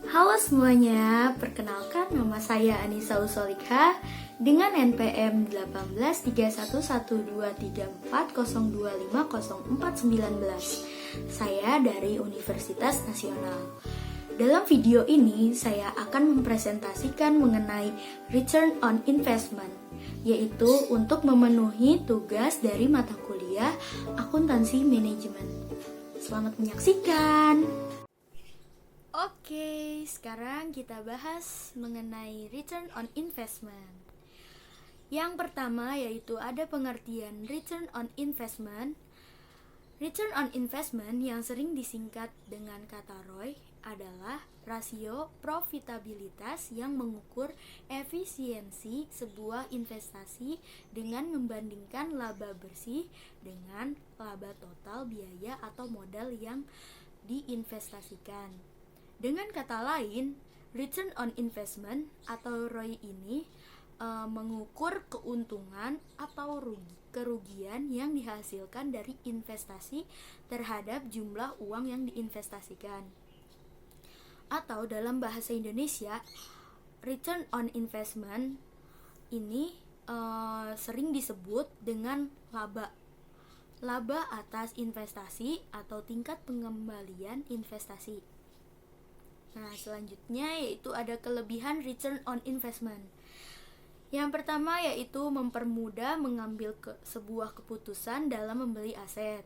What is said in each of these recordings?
Halo semuanya, perkenalkan nama saya Anissa Usolikha dengan NPM 18312340250419. Saya dari Universitas Nasional. Dalam video ini, saya akan mempresentasikan mengenai Return on Investment, yaitu untuk memenuhi tugas dari mata kuliah Akuntansi Manajemen. Selamat menyaksikan! Oke, sekarang kita bahas mengenai return on investment. Yang pertama yaitu ada pengertian return on investment. Return on investment yang sering disingkat dengan kata ROI adalah rasio profitabilitas yang mengukur efisiensi sebuah investasi dengan membandingkan laba bersih dengan laba total biaya atau modal yang diinvestasikan. Dengan kata lain, return on investment atau ROI ini mengukur keuntungan atau kerugian yang dihasilkan dari investasi terhadap jumlah uang yang diinvestasikan. Atau dalam bahasa Indonesia, return on investment ini sering disebut dengan laba atas investasi atau tingkat pengembalian investasi. Nah, selanjutnya yaitu ada kelebihan return on investment. Yang pertama yaitu mempermudah mengambil sebuah keputusan dalam membeli aset,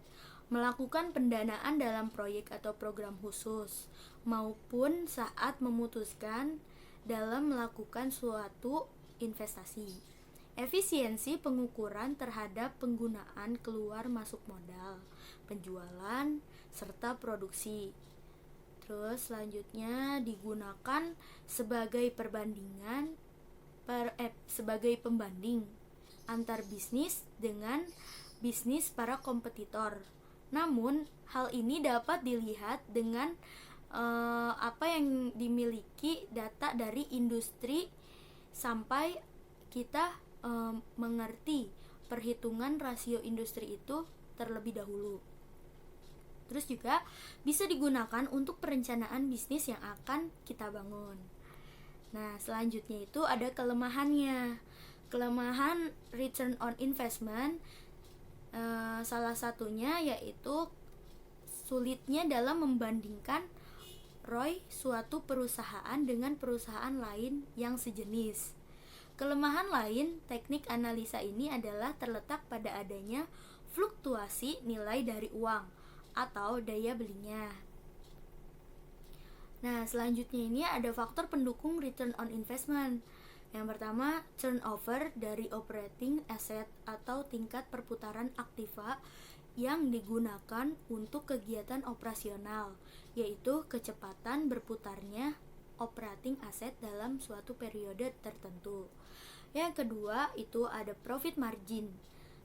melakukan pendanaan dalam proyek atau program khusus, maupun saat memutuskan dalam melakukan suatu investasi. Efisiensi pengukuran terhadap penggunaan keluar masuk modal, penjualan, serta produksi. Terus selanjutnya digunakan sebagai sebagai pembanding antar bisnis dengan bisnis para kompetitor. Namun hal ini dapat dilihat dengan apa yang dimiliki data dari industri sampai kita mengerti perhitungan rasio industri itu terlebih dahulu. Terus juga bisa digunakan untuk perencanaan bisnis yang akan kita bangun. Nah, selanjutnya itu ada kelemahannya. Kelemahan return on investment salah satunya yaitu sulitnya dalam membandingkan ROI suatu perusahaan dengan perusahaan lain yang sejenis. Kelemahan lain teknik analisa ini adalah terletak pada adanya fluktuasi nilai dari uang atau daya belinya. Nah, selanjutnya ini ada faktor pendukung return on investment. Yang pertama, turnover dari operating asset atau tingkat perputaran aktiva yang digunakan untuk kegiatan operasional, yaitu kecepatan berputarnya operating asset dalam suatu periode tertentu. Yang kedua, itu ada profit margin,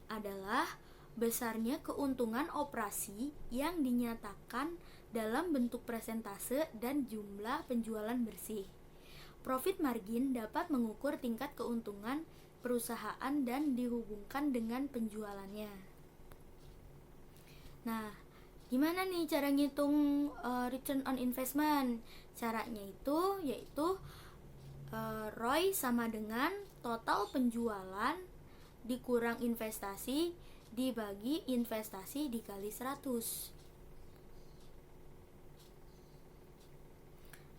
adalah besarnya keuntungan operasi yang dinyatakan dalam bentuk persentase dan jumlah penjualan bersih. Profit margin dapat mengukur tingkat keuntungan perusahaan dan dihubungkan dengan penjualannya. Nah, gimana nih cara ngitung return on investment? Caranya itu yaitu ROI sama dengan total penjualan dikurang investasi dibagi investasi dikali 100.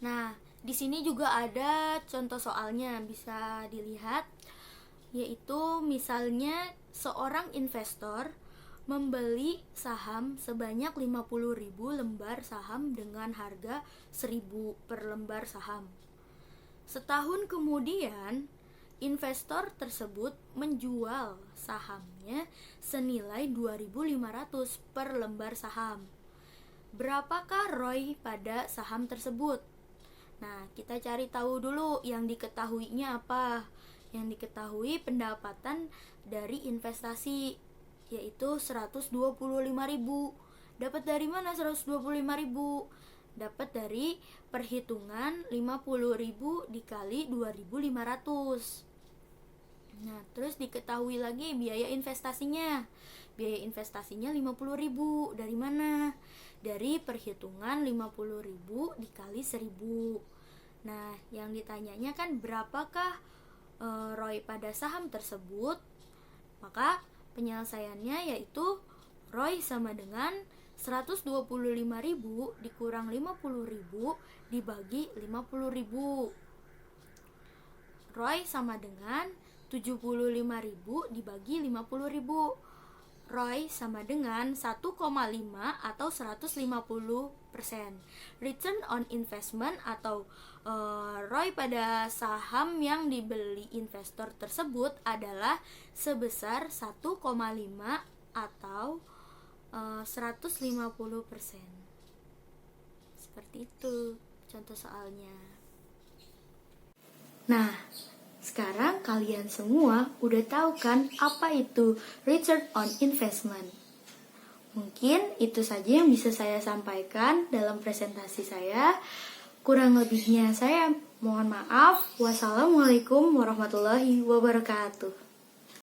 Nah, di sini juga ada contoh soalnya bisa dilihat, yaitu misalnya seorang investor membeli saham sebanyak 50.000 lembar saham dengan harga 1.000 per lembar saham. Setahun kemudian investor tersebut menjual sahamnya senilai 2.500 per lembar saham. Berapakah ROI pada saham tersebut? Nah, kita cari tahu dulu yang diketahuinya apa. Yang diketahui pendapatan dari investasi, yaitu 125.000. Dapat dari mana 125.000? Dapat dari perhitungan 50.000 dikali 2.500. Nah, terus diketahui lagi biaya investasinya. Biaya investasinya 50.000. Dari mana? Dari perhitungan 50.000 dikali 1.000. Nah, yang ditanyanya kan berapakah ROI pada saham tersebut? Maka penyelesaiannya yaitu ROI sama dengan 125.000 dikurang 50.000 dibagi 50.000. ROI sama dengan 75.000 dibagi 50.000. ROI sama dengan 1,5 atau 150%. Return on investment atau ROI pada saham yang dibeli investor tersebut adalah sebesar 1,5 atau 150%. Seperti itu contoh soalnya. Nah, sekarang kalian semua udah tahu kan apa itu return on investment. Mungkin itu saja yang bisa saya sampaikan dalam presentasi saya. Kurang lebihnya saya mohon maaf. Wassalamualaikum warahmatullahi wabarakatuh.